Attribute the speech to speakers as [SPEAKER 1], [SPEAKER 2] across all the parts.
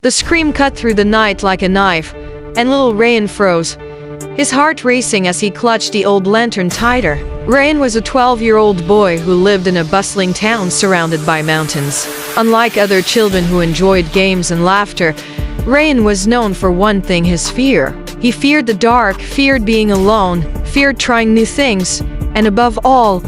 [SPEAKER 1] The scream cut through the night like a knife, and little Ryan froze, his heart racing as he clutched the old lantern tighter. Ryan was a 12-year-old boy who lived in a bustling town surrounded by mountains. Unlike other children who enjoyed games and laughter, Ryan was known for one thing: his fear. He feared the dark, feared being alone, feared trying new things, and above all,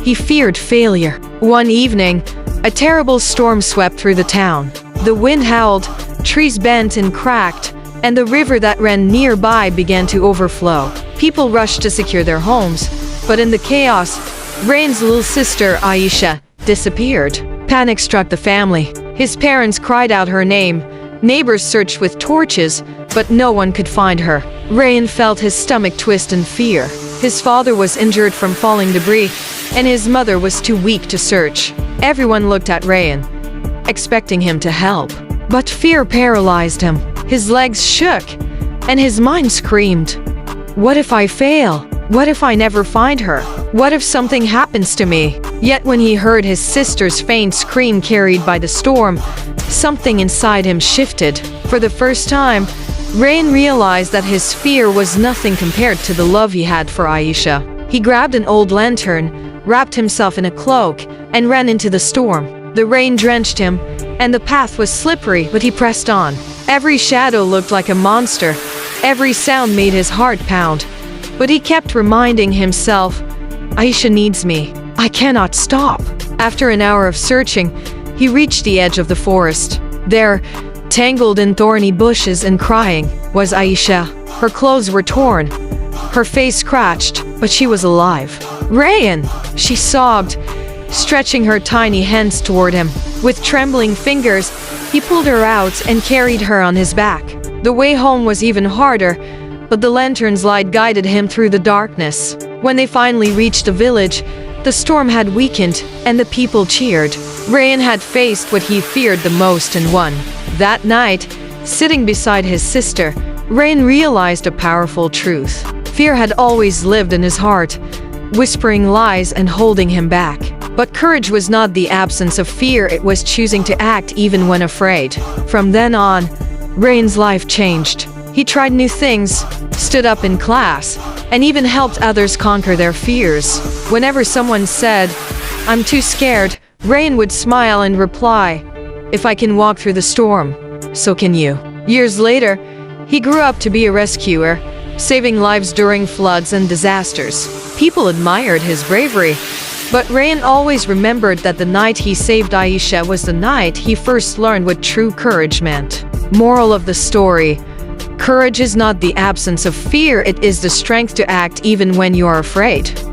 [SPEAKER 1] he feared failure. One evening, a terrible storm swept through the town. The wind howled, trees bent and cracked, and the river that ran nearby began to overflow. People rushed to secure their homes, but in the chaos, Ryan's little sister, Aisha, disappeared. Panic struck the family. His parents cried out her name. Neighbors searched with torches, but no one could find her. Ryan felt his stomach twist in fear. His father was injured from falling debris, and his mother was too weak to search. Everyone looked at Ryan, expecting him to help. But fear paralyzed him. His legs shook, and his mind screamed, "What if I fail? What if I never find her? What if something happens to me?" Yet when he heard his sister's faint scream carried by the storm, something inside him shifted. For the first time, Ryan realized that his fear was nothing compared to the love he had for Aisha. He grabbed an old lantern, wrapped himself in a cloak, and ran into the storm. The rain drenched him, and the path was slippery, but he pressed on. Every shadow looked like a monster. Every sound made his heart pound. But he kept reminding himself, "Aisha needs me. I cannot stop." After an hour of searching, he reached the edge of the forest. There, tangled in thorny bushes and crying, was Aisha. Her clothes were torn, her face scratched, but she was alive. "Ryan!" she sobbed, stretching her tiny hands toward him. With trembling fingers, he pulled her out and carried her on his back. The way home was even harder, but the lantern's light guided him through the darkness. When they finally reached the village, the storm had weakened, and the people cheered. Ryan had faced what he feared the most and won. That night, sitting beside his sister, Ryan realized a powerful truth. Fear had always lived in his heart, whispering lies and holding him back. But courage was not the absence of fear, it was choosing to act even when afraid. From then on, Ryan's life changed. He tried new things, stood up in class, and even helped others conquer their fears. Whenever someone said, "I'm too scared," Ryan would smile and reply, "If I can walk through the storm, so can you." Years later, he grew up to be a rescuer, saving lives during floods and disasters. People admired his bravery, but Ryan always remembered that the night he saved Aisha was the night he first learned what true courage meant. Moral of the story: courage is not the absence of fear, it is the strength to act even when you are afraid.